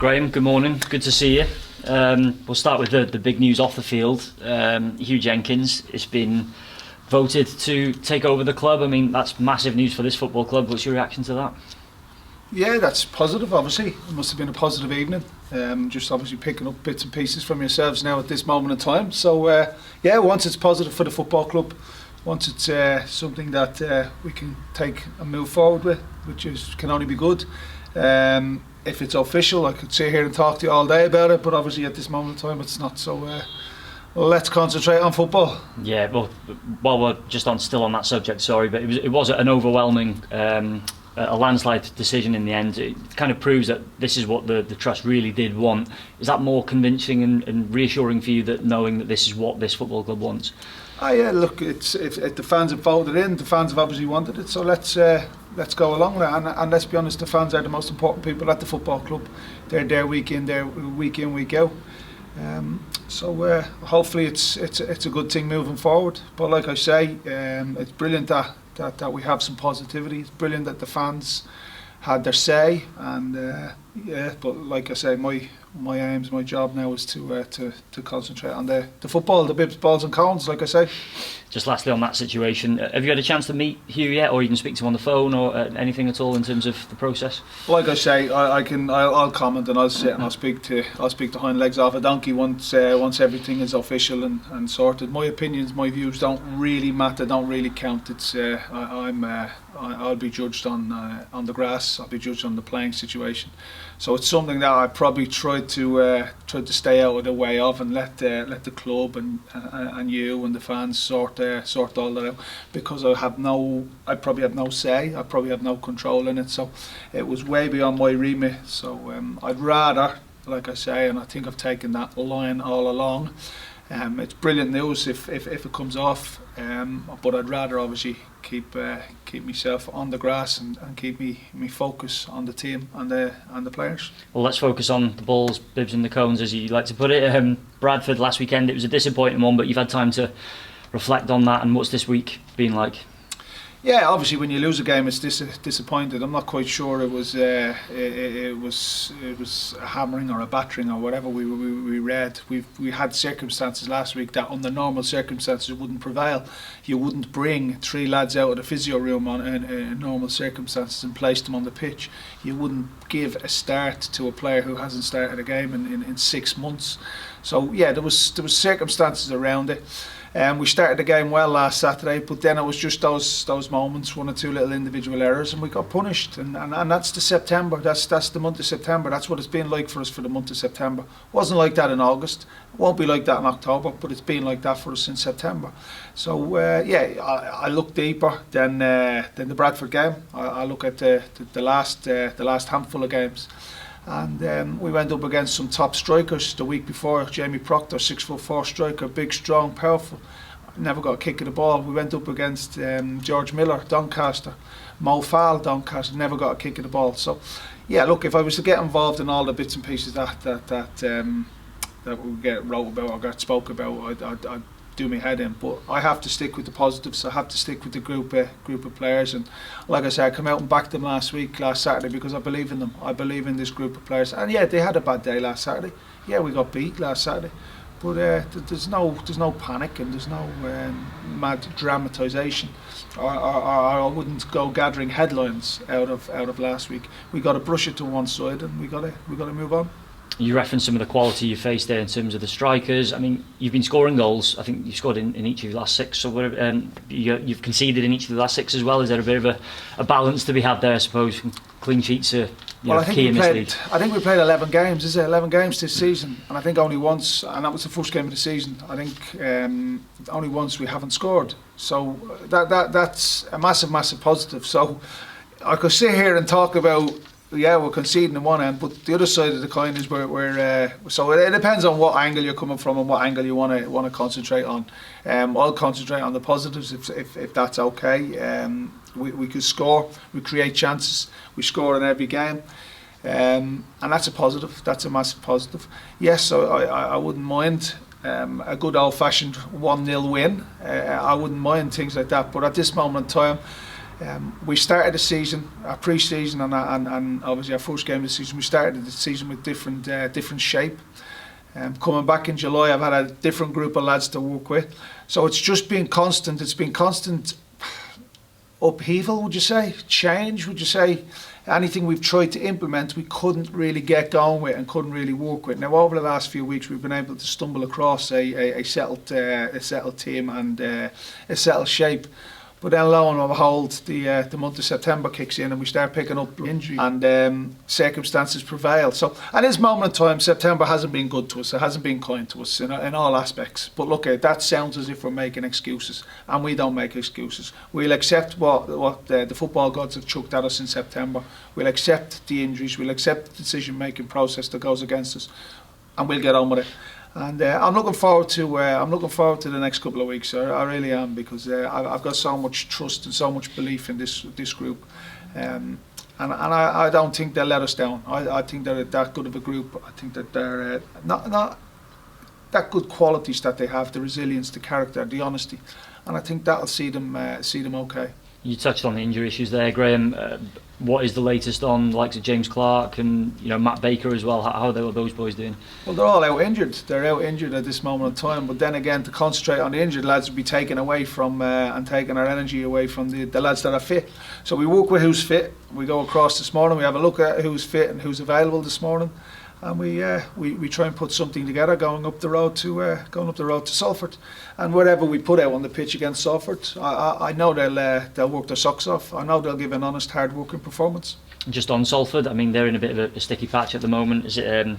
Graham, good morning. Good to see you. We'll start with the big news off the field. Hugh Jenkins has been voted to take over the club. I mean, that's massive news for this football club. What's your reaction to that? Yeah, that's positive, obviously. It must have been a positive evening. Just obviously picking up bits and pieces from yourselves now at this moment in time. So, once it's positive for the football club, once it's something that we can take and move forward with, which can only be good. If it's official, I could sit here and talk to you all day about it, but obviously at this moment in time it's not. So let's concentrate on football. Yeah, well, while we're just still on that subject, sorry, but it was an overwhelming, a landslide decision in the end. It kind of proves that this is what the trust really did want. Is that more convincing and reassuring for you, that knowing that this is what this football club wants? Yeah, look, if the fans have voted in, the fans have obviously wanted it, so let's go along with it. And let's be honest, the fans are the most important people at the football club. They're there week in, week out. So hopefully it's a good thing moving forward. But like I say, it's brilliant that we have some positivity. It's brilliant that the fans had their say, and but like I say, my aims, my job now is to concentrate on the football, the bibs, balls and cones, like I say. Just lastly on that situation, have you had a chance to meet Hugh yet, or you can speak to him on the phone, or anything at all in terms of the process? Like I say, I'll comment and I'll sit and I'll speak to hind legs off a donkey once everything is official and sorted. My opinions, my views don't really matter, don't really count. It's I'll be judged on the grass. I'll be judged on the playing situation. So it's something that I probably tried to stay out of the way of, and let the club and you and the fans sort all that out, because I probably have no say, I probably have no control in it. So it was way beyond my remit. So I'd rather, like I say, and I think I've taken that line all along. It's brilliant news if it comes off, but I'd rather obviously keep myself on the grass and keep me focus on the team and the players. Well, let's focus on the balls, bibs and the cones, as you like to put it. Bradford last weekend, it was a disappointing one, but you've had time to reflect on that, and what's this week been like? Yeah, obviously when you lose a game, it's disappointed. I'm not quite sure it was a hammering or a battering or whatever we read. We had circumstances last week that under normal circumstances wouldn't prevail. You wouldn't bring 3 lads out of the physio room in normal circumstances and place them on the pitch. You wouldn't give a start to a player who hasn't started a game in 6 months. So yeah, there was circumstances around it. We started the game well last Saturday, but then it was just those moments, 1 or 2 little individual errors, and we got punished. And that's the September. That's the month of September. That's what it's been like for us for the month of September. Wasn't like that in August. It won't be like that in October, but it's been like that for us in September. So I look deeper than the Bradford game. I look at the last handful of games. And we went up against some top strikers the week before. Jamie Proctor, 6'4" striker, big, strong, powerful. Never got a kick of the ball. We went up against George Miller, Doncaster, Mo Fall, Doncaster, never got a kick of the ball. So, yeah, look, if I was to get involved in all the bits and pieces that we get wrote about or got spoke about, I'd do my head in. But I have to stick with the positives. I have to stick with the group of players, and like I said, I come out and backed them last Saturday, because I believe in them. I believe in this group of players. And yeah, they had a bad day last Saturday. Yeah, we got beat last Saturday, but there's no panic, and there's no mad dramatisation. Or I wouldn't go gathering headlines out of last week. We got to brush it to one side, and we got to move on. You referenced some of the quality you faced there in terms of the strikers. I mean, you've been scoring goals. I think you've scored in each of your last 6, or whatever, and you've conceded in each of the last 6 as well. Is there a bit of a balance to be had there, I suppose? Clean sheets are key in this league. I think we played 11 games. Is it 11 games this season? And I think only once, and that was the first game of the season, I think only once we haven't scored. So that's a massive positive. So I could sit here and talk about, yeah, we're conceding in one end, but the other side of the coin is we're so it depends on what angle you're coming from and what angle you want to concentrate on. I'll concentrate on the positives if that's okay. We could score, we create chances, we score in every game, and that's a positive. That's a massive positive. Yes, so I wouldn't mind a good old-fashioned 1-0 win. I wouldn't mind things like that, but at this moment in time, We started the season, our pre-season and obviously our first game of the season, we started the season with different shape. Coming back in July, I've had a different group of lads to work with. So it's just been constant. It's been constant upheaval, would you say? Change, would you say? Anything we've tried to implement, we couldn't really get going with and couldn't really work with. Now, over the last few weeks, we've been able to stumble across a settled team and a settled shape. But then lo and behold, the month of September kicks in and we start picking up injury and circumstances prevail. So at this moment in time, September hasn't been good to us. It hasn't been kind to us in all aspects. But look, that sounds as if we're making excuses, and we don't make excuses. We'll accept what the football gods have chucked at us in September. We'll accept the injuries. We'll accept the decision-making process that goes against us, and we'll get on with it. And I'm looking forward to the next couple of weeks. I really am, because I've got so much trust and so much belief in this group, and I don't think they'll let us down. I think they're that good of a group. I think that they're not that good qualities that they have, the resilience, the character, the honesty, and I think that'll see them okay. You touched on the injury issues there, Graham. What is the latest on the likes of James Clark and Matt Baker as well? How are those boys doing? Well, they're all out injured. They're out injured at this moment in time. But then again, to concentrate on the injured lads would be taken away from and taking our energy away from the lads that are fit. So we work with who's fit. We go across this morning. We have a look at who's fit and who's available this morning, and we try and put something together going up the road to Salford. And whatever we put out on the pitch against Salford, I know they'll work their socks off. I know they'll give an honest, hard-working performance. Just on Salford, I mean, they're in a bit of a sticky patch at the moment. Is it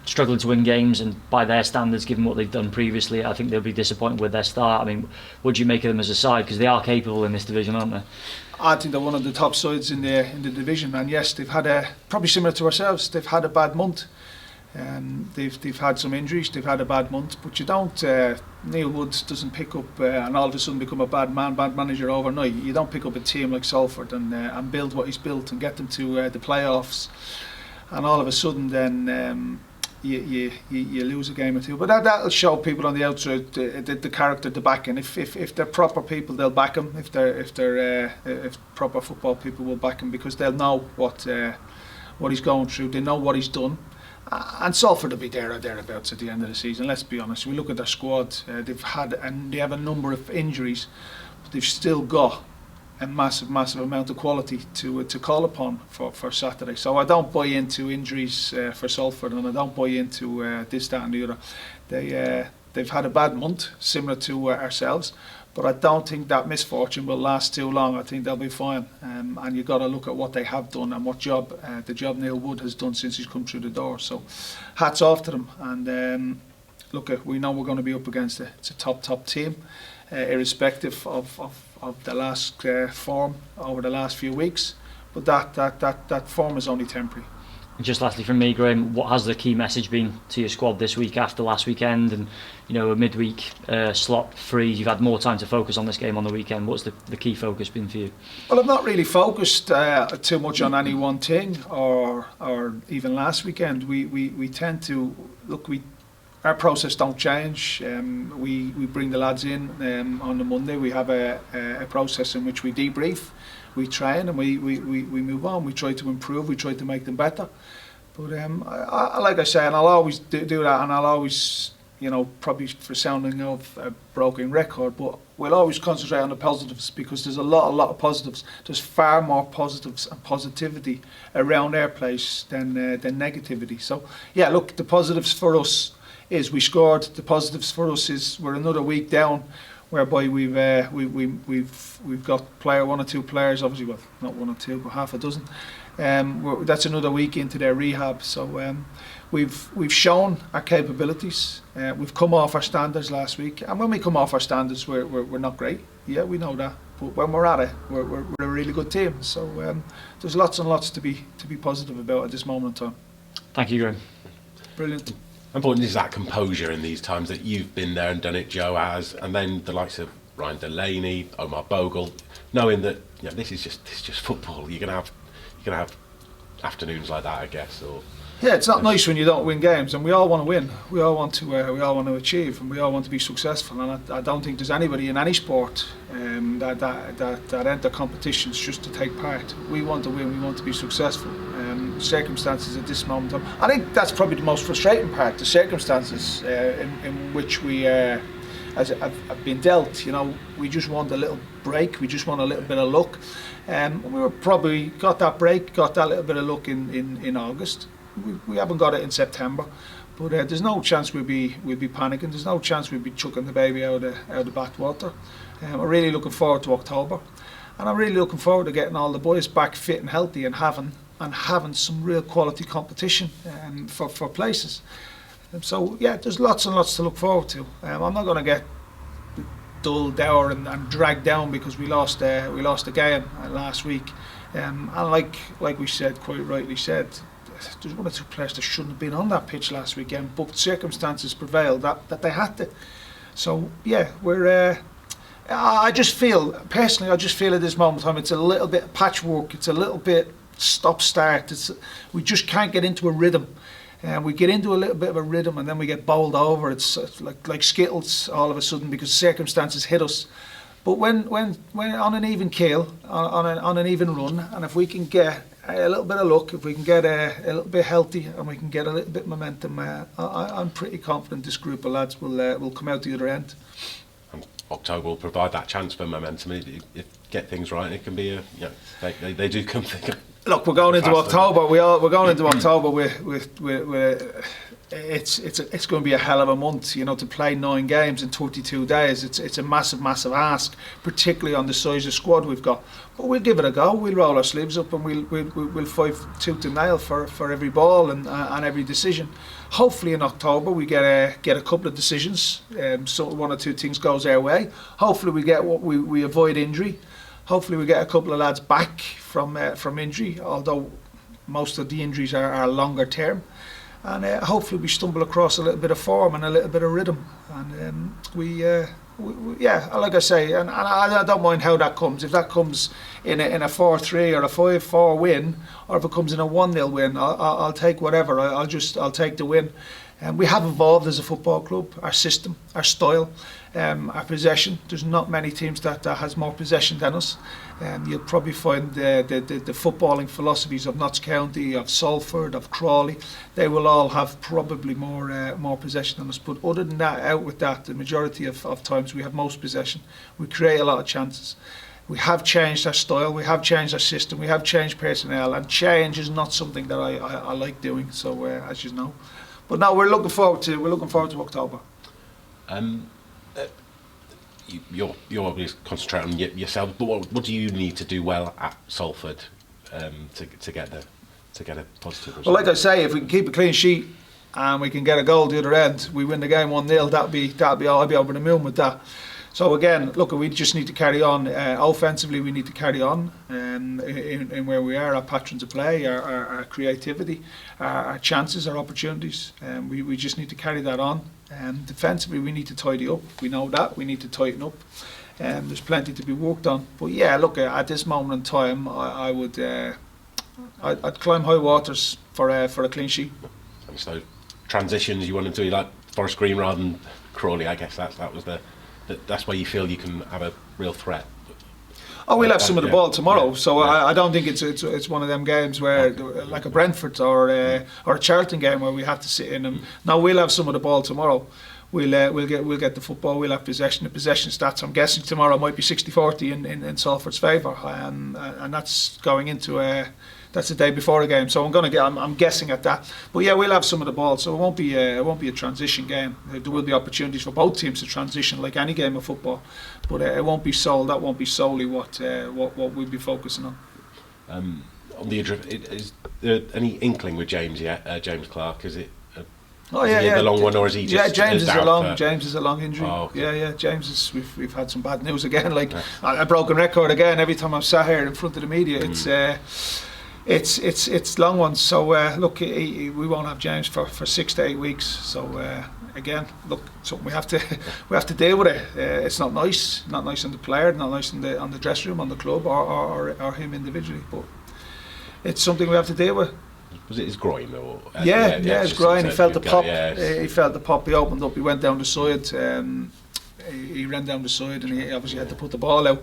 struggling to win games, and by their standards, given what they've done previously, I think they'll be disappointed with their start. I mean, what do you make of them as a side? Because they are capable in this division, aren't they? I think they're one of the top sides in the division, and yes, they've had probably similar to ourselves. They've had a bad month. They've had some injuries. They've had a bad month, but you don't. Neil Wood doesn't pick up and all of a sudden become a bad manager overnight. You don't pick up a team like Salford and build what he's built and get them to the playoffs, and all of a sudden then you lose a game or two. But that'll show people on the outside the character to back in. If they're proper people, they'll back him. If proper football people will back him, because they'll know what he's going through. They know what he's done. And Salford will be there or thereabouts at the end of the season. Let's be honest. We look at their squad. They have a number of injuries, but they've still got a massive amount of quality to call upon for Saturday. So I don't buy into injuries for Salford, and I don't buy into this, that, and the other. They've had a bad month, similar to ourselves. But I don't think that misfortune will last too long. I think they'll be fine. And you've got to look at what they have done and what the job Neil Wood has done since he's come through the door. So hats off to them. And look, we know we're going to be up against it. It's a top team, irrespective of the last form over the last few weeks. But that form is only temporary. Just lastly from me, Graham, what has the key message been to your squad this week after last weekend, and a midweek slot free? You've had more time to focus on this game on the weekend. What's the key focus been for you? Well, I've not really focused too much on any one thing, or even last weekend. We tend to look. Our process don't change. We bring the lads in on the Monday. We have a process in which we debrief. We train and we move on. We try to improve. We try to make them better. But like I say, and I'll always do that, and I'll always, probably for sounding of a broken record, but we'll always concentrate on the positives, because there's a lot of positives. There's far more positives and positivity around our place than negativity. So yeah, look, the positives for us is we scored. The positives for us is we're another week down, whereby we've got one or two players, obviously, well, not one or two, but half a dozen. That's another week into their rehab. So we've shown our capabilities. We've come off our standards last week, and when we come off our standards, we're not great. Yeah, we know that. But when we're at it, we're a really good team. So there's lots and lots to be positive about at this moment in time. Thank you, Graham. Brilliant. How important is that composure in these times that you've been there and done it, Joe has, and then the likes of Ryan Delaney, Omar Bogle, knowing that this is just football. You're gonna have afternoons like that, I guess. Or yeah, it's not nice when you don't win games, and we all want to win. We all want to achieve, and we all want to be successful. And I don't think there's anybody in any sport that enter competitions just to take part. We want to win. We want to be successful. Circumstances at this moment, I think that's probably the most frustrating part. The circumstances in which we have been dealt. You know, we just want a little break. We just want a little bit of luck. We were probably got that break, got that little bit of luck in August. We haven't got it in September, but there's no chance we'll be panicking. There's no chance we'll be chucking the baby out of the bathwater. We're really looking forward to October, and I'm really looking forward to getting all the boys back fit and healthy and having some real quality competition for places. So yeah, there's lots and lots to look forward to. I'm not going to get dulled down and dragged down because we lost a game last week. And like we said, quite rightly said, there's one or two players that shouldn't have been on that pitch last weekend, but circumstances prevailed that they had to. So yeah, I just feel personally, at this moment in time, it's a little bit patchwork. It's a little bit stop-start. We just can't get into a rhythm. And we get into a little bit of a rhythm, and then we get bowled over. It's like Skittles all of a sudden because circumstances hit us. But when on an even keel, on an even run, and if we can get a little bit of luck, if we can get a little bit healthy, and we can get a little bit of momentum, I'm pretty confident this group of lads will come out the other end. And October will provide that chance for momentum. If get things right, it can be they do come. Look, we're going into October. We're going into October with it's going to be a hell of a month, you know, to play 9 games in 32 days. It's a massive ask, particularly on the size of squad we've got. But we'll give it a go. We'll roll our sleeves up and we'll fight tooth and nail for every ball and every decision. Hopefully in October we get a couple of decisions. So 1 or 2 things goes our way. Hopefully we get we avoid injury. Hopefully we get a couple of lads back from injury, although most of the injuries are longer term. And hopefully we stumble across a little bit of form and a little bit of rhythm. And yeah, like I say, and I don't mind how that comes. If that comes in a 4-3 or a 5-4 win, or if it comes in a 1-0 win, I'll take whatever. I'll take the win. And we have evolved as a football club, our system, our style, our possession. There's not many teams that has more possession than us. You'll probably find the footballing philosophies of Notts County, of Salford, of Crawley. They will all have probably more possession than us. But other than that, out with that, the majority of times we have most possession. We create a lot of chances. We have changed our style, we have changed our system, we have changed personnel, and change is not something that I like doing. So as you know. But now we're looking forward to October. You're obviously concentrating on yourself, but what do you need to do well at Salford to get a positive result? Well, like I say, if we can keep a clean sheet and we can get a goal the other end, we win the game 1-0. That'd be all. I'd be over the moon with that. So again, look, we just need to carry on. Offensively, we need to carry on in where we are, our patterns of play, our creativity, our chances, our opportunities. We just need to carry that on. Defensively, we need to tidy up. We know that. We need to tighten up. There's plenty to be worked on. But yeah, look, at this moment in time, I'd climb high waters for a clean sheet. And so transitions, you want to do like Forest Green rather than Crawley, I guess that's where you feel you can have a real threat. Oh, we'll have some of the ball tomorrow, so I don't think it's one of them games where like a Brentford or a Charlton game where we have to sit in. No, we'll have some of the ball tomorrow. We'll get the football. We'll have possession. The possession stats, I'm guessing tomorrow might be 60-40 in Salford's favour, and that's going into that's the day before the game. So I'm guessing at that. But yeah, we'll have some of the ball. So it won't be a transition game. There will be opportunities for both teams to transition like any game of football. But it won't be solely. That won't be solely what we'll be focusing on. On the is there any inkling with James yet? James Clark, is it? The long one, or is he just? Yeah, James is a long injury. Oh, okay. Yeah. James is. We've had some bad news again. Like a broken record again. Every time I'm sat here in front of the media, it's long ones. So look, we won't have James for 6 to 8 weeks. So again, look, something we have to deal with it. It's not nice on the player, not nice on the dressing room, on the club, or him individually. But it's something we have to deal with. Was it his groin or? Yeah, his groin. He felt the pop. Yeah. He felt the pop. He opened up. He went down the side. He ran down the side, and he obviously had to put the ball out.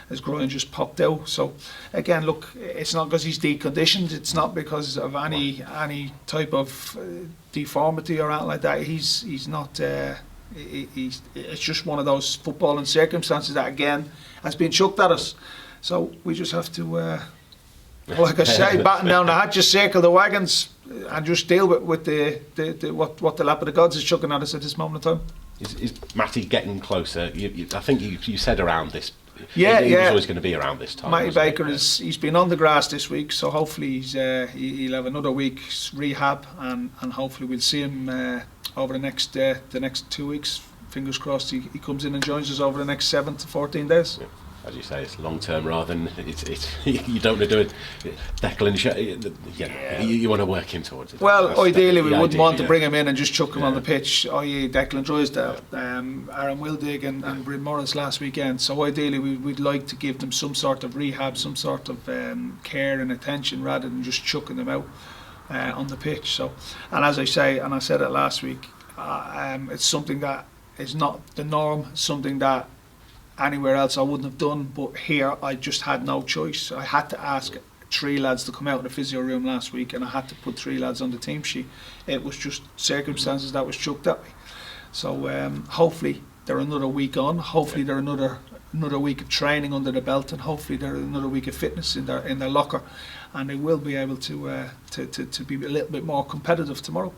His groin just popped out. So again, look, it's not because he's deconditioned. It's not because of any type of deformity or anything like that. He's not. It's just one of those footballing circumstances that again has been chucked at us. So we just have to, like I say, batten down the hatches, circle the wagons, and just deal with what the lap of the gods is chucking at us at this moment in time. Is Matty getting closer? I think you said around this. Yeah, he was always going to be around this time. Matty Baker he's been on the grass this week, so hopefully he'll have another week's rehab, and hopefully we'll see him over the next 2 weeks. Fingers crossed he comes in and joins us over the next 7 to 14 days. Yeah. As you say, it's long term rather than it's you don't want to do it. Declan, you want to work him towards it. Well, ideally we wouldn't want to bring him in and just chuck him on the pitch. i.e. Declan Drysdale, Aaron Wildig and Bryn Morris last weekend. So ideally we'd like to give them some sort of rehab, some sort of care and attention rather than just chucking them out on the pitch. So, and as I say, and I said it last week, it's something that is not the norm, something that anywhere else I wouldn't have done, but here I just had no choice. I had to ask 3 lads to come out in the physio room last week, and I had to put 3 lads on the team sheet. It was just circumstances that was chucked at me. So hopefully they're another week on. Hopefully they're another week of training under the belt, and hopefully they're another week of fitness in their locker, and they will be able to be a little bit more competitive tomorrow.